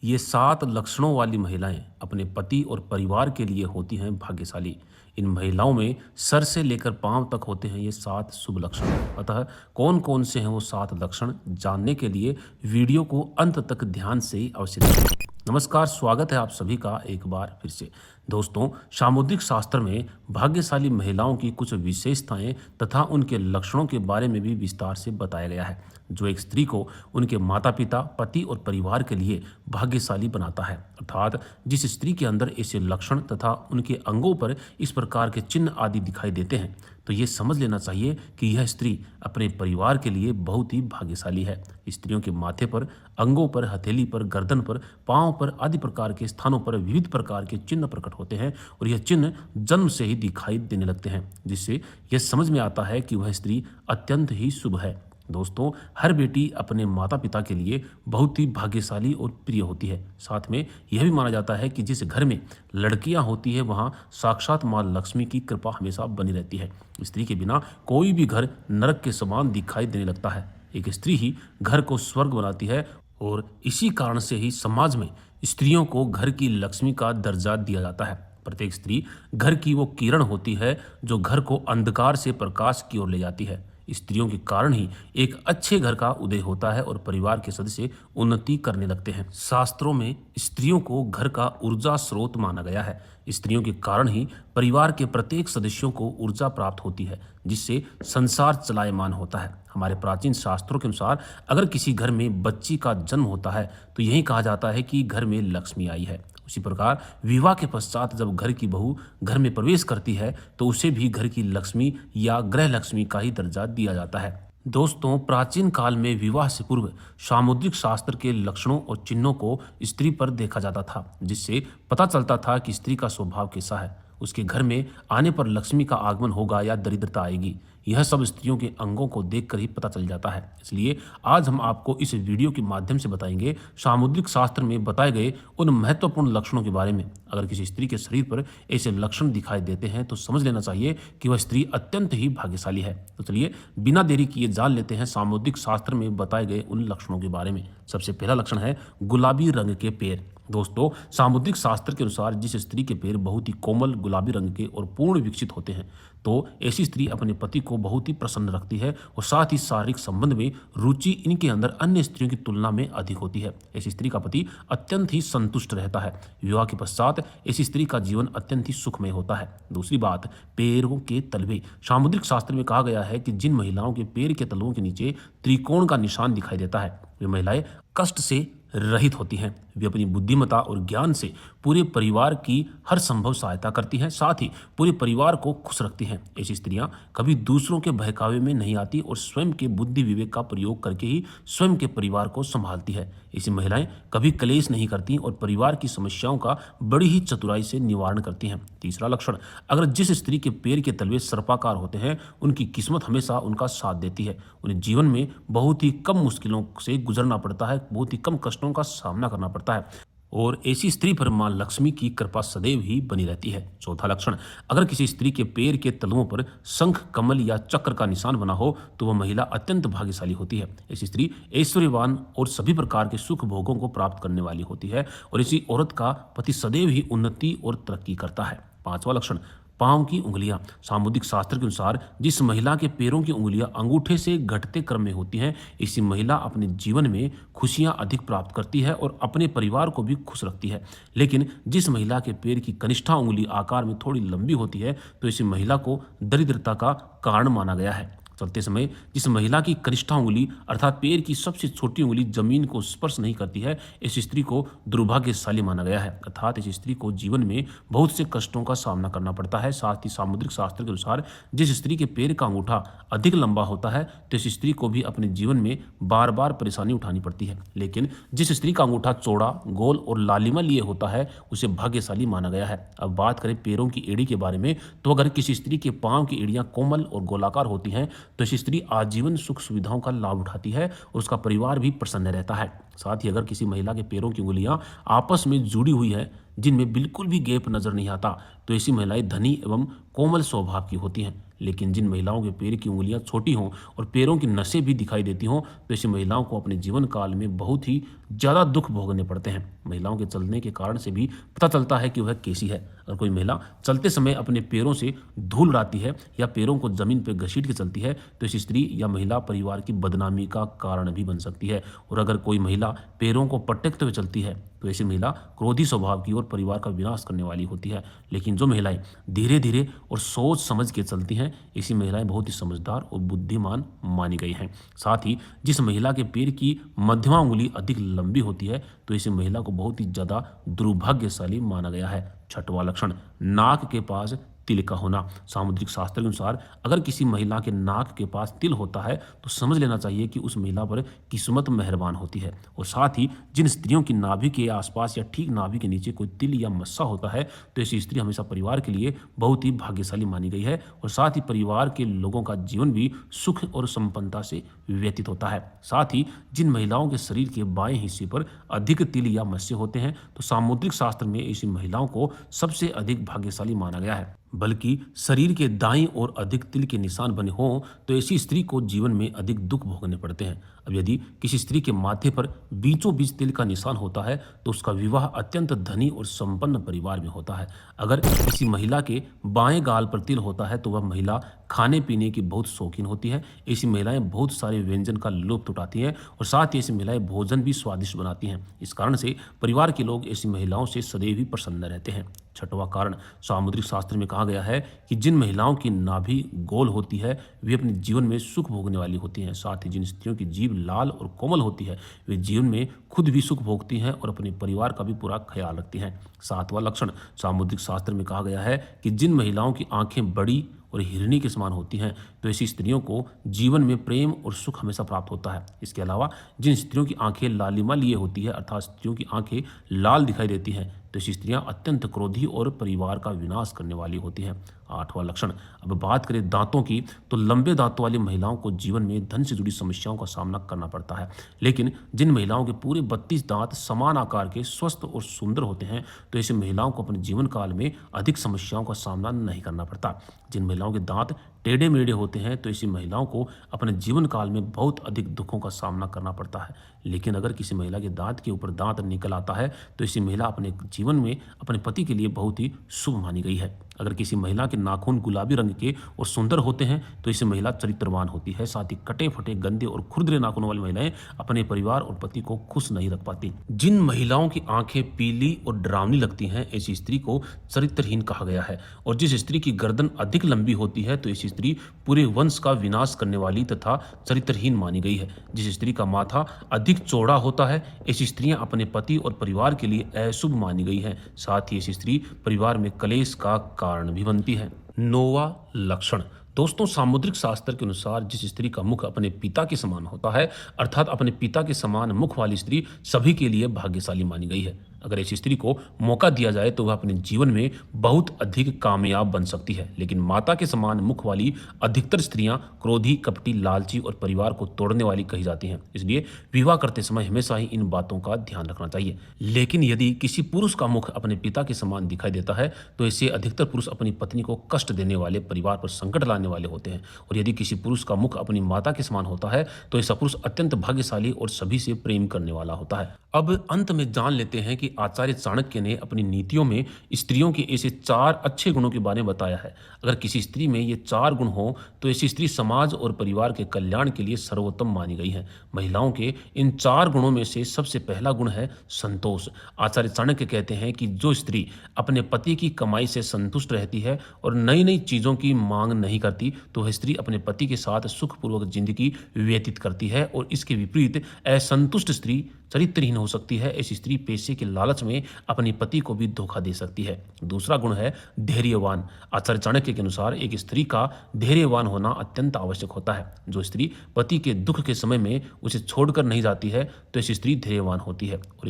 ये 7 लक्षणों वाली महिलाएं अपने पति और परिवार के लिए होती हैं भाग्यशाली। इन महिलाओं में सर से लेकर पांव तक होते हैं ये 7 शुभ लक्षण। अतः कौन कौन से हैं वो 7 लक्षण जानने के लिए वीडियो को अंत तक ध्यान से अवश्य देखें। नमस्कार, स्वागत है आप सभी का एक बार फिर से। दोस्तों, सामुद्रिक शास्त्र में भाग्यशाली महिलाओं की कुछ विशेषताएं तथा उनके लक्षणों के बारे में भी विस्तार से बताया गया है, जो एक स्त्री को उनके माता पिता, पति और परिवार के लिए भाग्यशाली बनाता है। अर्थात जिस स्त्री के अंदर ऐसे लक्षण तथा उनके अंगों पर इस प्रकार के चिन्ह आदि दिखाई देते हैं, तो ये समझ लेना चाहिए कि यह स्त्री अपने परिवार के लिए बहुत ही भाग्यशाली है। स्त्रियों के माथे पर, अंगों पर, हथेली पर, गर्दन पर, पांव पर आदि प्रकार के स्थानों पर विविध प्रकार के चिन्ह प्रकट होते हैं और यह चिन्ह जन्म से ही दिखाई देने लगते हैं, जिससे यह समझ में आता है कि वह स्त्री अत्यंत ही शुभ है। दोस्तों, हर बेटी अपने माता पिता के लिए बहुत ही भाग्यशाली और प्रिय होती है। साथ में यह भी माना जाता है कि जिस घर में लड़कियां होती है वहां साक्षात मां लक्ष्मी की कृपा हमेशा बनी रहती है। स्त्री के बिना कोई भी घर नरक के समान दिखाई देने लगता है। एक स्त्री ही घर को स्वर्ग बनाती है और इसी कारण से ही समाज में स्त्रियों को घर की लक्ष्मी का दर्जा दिया जाता है। प्रत्येक स्त्री घर की वो किरण होती है जो घर को अंधकार से प्रकाश की ओर ले जाती है। स्त्रियों के कारण ही एक अच्छे घर का उदय होता है और परिवार के सदस्य उन्नति करने लगते हैं। शास्त्रों में स्त्रियों को घर का ऊर्जा स्रोत माना गया है। स्त्रियों के कारण ही परिवार के प्रत्येक सदस्यों को ऊर्जा प्राप्त होती है, जिससे संसार चलायमान होता है। हमारे प्राचीन शास्त्रों के अनुसार अगर किसी घर में बच्ची का जन्म होता है तो यही कहा जाता है कि घर में लक्ष्मी आई है। उसी प्रकार विवाह के पश्चात जब घर की बहू घर में प्रवेश करती है तो उसे भी घर की लक्ष्मी या गृह लक्ष्मी का ही दर्जा दिया जाता है। दोस्तों, प्राचीन काल में विवाह से पूर्व सामुद्रिक शास्त्र के लक्षणों और चिन्हों को स्त्री पर देखा जाता था, जिससे पता चलता था कि स्त्री का स्वभाव कैसा है, उसके घर में आने पर लक्ष्मी का आगमन होगा या दरिद्रता आएगी। यह सब स्त्रियों के अंगों को देखकर ही पता चल जाता है। इसलिए आज हम आपको इस वीडियो के माध्यम से बताएंगे सामुद्रिक शास्त्र में बताए गए उन महत्वपूर्ण लक्षणों के बारे में। अगर किसी स्त्री के शरीर पर ऐसे लक्षण दिखाई देते हैं तो समझ लेना चाहिए कि वह स्त्री अत्यंत ही भाग्यशाली है। तो चलिए बिना देरी किए जान लेते हैं सामुद्रिक शास्त्र में बताए गए उन लक्षणों के बारे में। सबसे पहला लक्षण है गुलाबी रंग के पैर। दोस्तों, सामुद्रिक शास्त्र के अनुसार जिस स्त्री के पैर बहुत ही कोमल गुलाबी रंग के और पूर्ण विकसित होते हैं, तो ऐसी स्त्री अपने पति को बहुत ही प्रसन्न रखती है और साथ ही शारीरिक संबंध में रुचि इनके अंदर अन्य स्त्रियों की तुलना में अधिक होती है। ऐसी स्त्री का पति अत्यंत ही संतुष्ट रहता है। विवाह के पश्चात ऐसी स्त्री का जीवन अत्यंत ही सुखमय होता है। दूसरी बात, पैरों के तलवे। सामुद्रिक शास्त्र में कहा गया है कि जिन महिलाओं के पैर के तलवों के नीचे त्रिकोण का निशान दिखाई देता है, वे महिलाएं कष्ट से रहित होती हैं। वे अपनी बुद्धिमत्ता और ज्ञान से पूरे परिवार की हर संभव सहायता करती हैं, साथ ही पूरे परिवार को खुश रखती हैं। ऐसी स्त्रियां कभी दूसरों के बहकावे में नहीं आती और स्वयं के बुद्धि विवेक का प्रयोग करके ही स्वयं के परिवार को संभालती है। ऐसी महिलाएं कभी क्लेश नहीं करती और परिवार की समस्याओं का बड़ी ही चतुराई से निवारण करती हैं। तीसरा लक्षण, अगर जिस स्त्री के पैर के तलवे सर्पाकार होते हैं, उनकी किस्मत हमेशा उनका साथ देती है। उन्हें जीवन में बहुत ही कम मुश्किलों से गुजरना पड़ता है, बहुत ही कम कष्टों का सामना करना पड़ता है और ऐसी स्त्री पर मां लक्ष्मी की कृपा सदैव ही बनी रहती है। चौथा लक्षण, अगर किसी स्त्री के पैर के तलवों पर शंख, कमल या चक्र का निशान बना हो तो वह महिला अत्यंत भाग्यशाली होती है। ऐसी स्त्री ऐश्वर्यवान और सभी प्रकार के सुख भोगों को प्राप्त करने वाली होती है और ऐसी औरत का पति सदैव ही उन्नति और तरक्की करता है। पांचवा लक्षण, पांव की उंगलियां। सामुद्रिक शास्त्र के अनुसार जिस महिला के पैरों की उंगलियां अंगूठे से घटते क्रम में होती हैं, ऐसी महिला अपने जीवन में खुशियां अधिक प्राप्त करती है और अपने परिवार को भी खुश रखती है। लेकिन जिस महिला के पैर की कनिष्ठा उंगली आकार में थोड़ी लंबी होती है तो ऐसी महिला को दरिद्रता का कारण माना गया है। चलते समय जिस महिला की कनिष्ठा उंगली अर्थात पैर की सबसे छोटी उंगली जमीन को स्पर्श नहीं करती है, ऐसी स्त्री को दुर्भाग्यशाली माना गया है। अर्थात इस स्त्री को जीवन में बहुत से कष्टों का सामना करना पड़ता है। साथ ही सामुद्रिक शास्त्र के अनुसार जिस स्त्री के पैर का अंगूठा अधिक लंबा होता है तो इस स्त्री को भी अपने जीवन में बार बार परेशानी उठानी पड़ती है। लेकिन जिस स्त्री का अंगूठा चौड़ा, गोल और लालिमा लिए होता है उसे भाग्यशाली माना गया है। अब बात करें पैरों की एड़ी के बारे में, तो अगर किसी स्त्री के पांव की एड़ियां कोमल और गोलाकार होती हैं तो ऐसी स्त्री आजीवन सुख सुविधाओं का लाभ उठाती है और उसका परिवार भी प्रसन्न रहता है। साथ ही अगर किसी महिला के पैरों की उंगलियां आपस में जुड़ी हुई है, जिनमें बिल्कुल भी गैप नजर नहीं आता, तो ऐसी महिलाएं धनी एवं कोमल स्वभाव की होती हैं। लेकिन जिन महिलाओं के पैर की उंगलियां छोटी हों और पैरों की नसें भी दिखाई देती हों तो ऐसी महिलाओं को अपने जीवन काल में बहुत ही ज़्यादा दुख भोगने पड़ते हैं। महिलाओं के चलने के कारण से भी पता चलता है कि वह कैसी है। अगर कोई महिला चलते समय अपने पैरों से धूल उड़ाती है या पैरों को जमीन पर घसीट के चलती है तो ऐसी स्त्री या महिला परिवार की बदनामी का कारण भी बन सकती है। और अगर कोई महिला पैरों को पटकते हुए चलती है तो ऐसी महिला क्रोधी स्वभाव की और परिवार का विनाश करने वाली होती है। लेकिन जो महिलाएं धीरे धीरे और सोच समझ के चलती हैं ऐसी महिलाएं बहुत ही समझदार और बुद्धिमान मानी गई हैं। साथ ही जिस महिला के पैर की मध्यमा उंगली अधिक लंबी होती है तो ऐसी महिला को बहुत ही ज़्यादा दुर्भाग्यशाली माना गया है। छठवां लक्षण, नाक के पास तिल का होना। सामुद्रिक शास्त्र के अनुसार अगर किसी महिला के नाक के पास तिल होता है तो समझ लेना चाहिए कि उस महिला पर किस्मत मेहरबान होती है। और साथ ही जिन स्त्रियों की नाभि के आसपास या ठीक नाभि के नीचे कोई तिल या मस्सा होता है तो ऐसी स्त्री हमेशा परिवार के लिए बहुत ही भाग्यशाली मानी गई है। और साथ ही परिवार के लोगों का जीवन भी सुख और संपन्नता से व्यतीत होता है। साथ ही जिन महिलाओं के शरीर के बाएं हिस्से पर अधिक तिल या मस्से होते हैं तो सामुद्रिक शास्त्र में ऐसी महिलाओं को सबसे अधिक भाग्यशाली माना गया है। बल्कि शरीर के दाईं ओर अधिक तिल के निशान बने हों तो ऐसी स्त्री को जीवन में अधिक दुख भोगने पड़ते हैं। अब यदि किसी स्त्री के माथे पर बीचों बीच तिल का निशान होता है तो उसका विवाह अत्यंत धनी और संपन्न परिवार में होता है। अगर किसी महिला के बाएं गाल पर तिल होता है तो वह महिला खाने पीने की बहुत शौकीन होती है। ऐसी महिलाएं बहुत सारे व्यंजन का लुत्फ उठाती हैं और साथ ही ऐसी महिलाएं भोजन भी स्वादिष्ट बनाती हैं। इस कारण से परिवार के लोग ऐसी महिलाओं से सदैव ही प्रसन्न रहते हैं। छठवां कारण, सामुद्रिक शास्त्र में कहा गया है कि जिन महिलाओं की नाभि गोल होती है वे अपने जीवन में सुख भोगने वाली होती हैं। साथ ही जिन स्त्रियों की जीभ लाल और कोमल होती है वे जीवन में खुद भी सुख भोगती हैं और अपने परिवार का भी पूरा ख्याल रखती हैं। सातवां लक्षण, सामुद्रिक शास्त्र में कहा गया है कि जिन महिलाओं की आंखें बड़ी और हिरनी के समान होती हैं तो ऐसी स्त्रियों को जीवन में प्रेम और सुख हमेशा प्राप्त होता है। इसके अलावा जिन स्त्रियों की आंखें लालिमा लिए होती है अर्थात स्त्रियों की आंखें लाल दिखाई देती हैं तो ऐसी स्त्रियां अत्यंत क्रोधी और परिवार का विनाश करने वाली होती हैं। आठवां लक्षण, अब बात करें दांतों की तो लंबे दांतों वाली महिलाओं को जीवन में धन से जुड़ी समस्याओं का सामना करना पड़ता है। लेकिन जिन महिलाओं के पूरे 32 दांत समान आकार के स्वस्थ और सुंदर होते हैं तो ऐसी महिलाओं को अपने जीवन काल में अधिक समस्याओं का सामना नहीं करना पड़ता। जिन महिलाओं के दांत टेढ़े मेढ़े होते हैं तो ऐसी महिलाओं को अपने जीवन काल में बहुत अधिक दुखों का सामना करना पड़ता है। लेकिन अगर किसी महिला के दांत के ऊपर दांत निकल आता है तो ऐसी महिला अपने जीवन में अपने पति के लिए बहुत ही शुभ मानी गई है। अगर किसी महिला के नाखून गुलाबी रंग के और सुंदर होते हैं तो ऐसी महिला चरित्रवान होती है। साथ ही कटे फटे गंदे और खुरदरे नाखूनों वाली महिलाएं अपने परिवार और पति को खुश नहीं रख पाती। जिन महिलाओं की आंखें पीली और डरावनी लगती हैं ऐसी स्त्री को चरित्रहीन कहा गया है। और जिस स्त्री की गर्दन अधिक लंबी होती है तो ऐसी स्त्री पूरे वंश का विनाश करने वाली तथा चरित्रहीन मानी गई है। जिस स्त्री का माथा अधिक चौड़ा होता है ऐसी स्त्रियां अपने पति और परिवार के लिए अशुभ मानी गई हैं। साथ ही ऐसी स्त्री परिवार में कलेश का कारण भी बनती है। नौवां लक्षण, दोस्तों सामुद्रिक शास्त्र के अनुसार जिस स्त्री का मुख अपने पिता के समान होता है अर्थात अपने पिता के समान मुख वाली स्त्री सभी के लिए भाग्यशाली मानी गई है। अगर ऐसी स्त्री को मौका दिया जाए तो वह अपने जीवन में बहुत अधिक कामयाब बन सकती है। लेकिन माता के समान मुख वाली अधिकतर स्त्रियां क्रोधी, कपटी, लालची और परिवार को तोड़ने वाली कही जाती हैं। इसलिए विवाह करते समय हमेशा ही इन बातों का ध्यान रखना चाहिए। लेकिन यदि किसी पुरुष का मुख अपने पिता के समान दिखाई देता है तो ऐसे अधिकतर पुरुष अपनी पत्नी को कष्ट देने वाले, परिवार पर संकट लाने वाले होते हैं। और यदि किसी पुरुष का मुख अपनी माता के समान होता है तो ऐसा पुरुष अत्यंत भाग्यशाली और सभी से प्रेम करने वाला होता है। अब अंत में जान लेते हैं कि आचार्य चाणक्य ने अपनी नीतियों में स्त्रियों के ऐसे 4 अच्छे गुणों के बारे में बताया है। अगर किसी स्त्री में ये 4 गुण हो तो ऐसी स्त्री समाज और परिवार के कल्याण के लिए सर्वोत्तम मानी गई है। महिलाओं के इन 4 गुणों में से सबसे पहला गुण है संतोष। आचार्य चाणक्य कहते हैं कि जो स्त्री अपने पति की कमाई से संतुष्ट रहती है और नई नई चीजों की मांग नहीं करती तो वह स्त्री अपने पति के साथ सुखपूर्वक जिंदगी व्यतीत करती है। और इसके विपरीत असंतुष्ट स्त्री चरित्रहीन हो सकती है। ऐसी स्त्री पैसे के लालच में अपने पति को भी धोखा दे सकती है। दूसरा गुण है धैर्यवान। आचार्य चाणक्य के अनुसार एक स्त्री का धैर्यवान होना अत्यंत आवश्यक होता है। जो स्त्री पति के दुख के समय में उसे छोड़कर नहीं जाती है तो ऐसी स्त्री धैर्यवान होती है और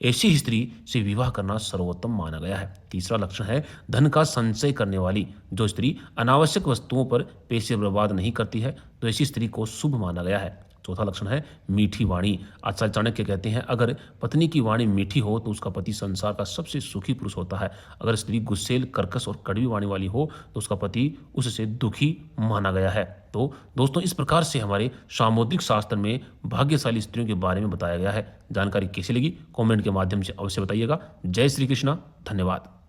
ऐसी स्त्री से विवाह करना सर्वोत्तम माना गया है। तीसरा लक्षण है धन का संचय करने वाली। जो स्त्री अनावश्यक वस्तुओं पर पैसे बर्बाद नहीं करती है तो ऐसी स्त्री को शुभ माना गया है। चौथा लक्षण है मीठी वाणी। आचार्य चाणक्य कहते हैं अगर पत्नी की वाणी मीठी हो तो उसका पति संसार का सबसे सुखी पुरुष होता है। अगर स्त्री गुस्सेल, कर्कश और कड़वी वाणी वाली हो तो उसका पति उससे दुखी माना गया है। तो दोस्तों, इस प्रकार से हमारे सामुद्रिक शास्त्र में भाग्यशाली स्त्रियों के बारे में बताया गया है। जानकारी कैसी लगी कमेंट के माध्यम से अवश्य बताइएगा। जय श्री कृष्णा, धन्यवाद।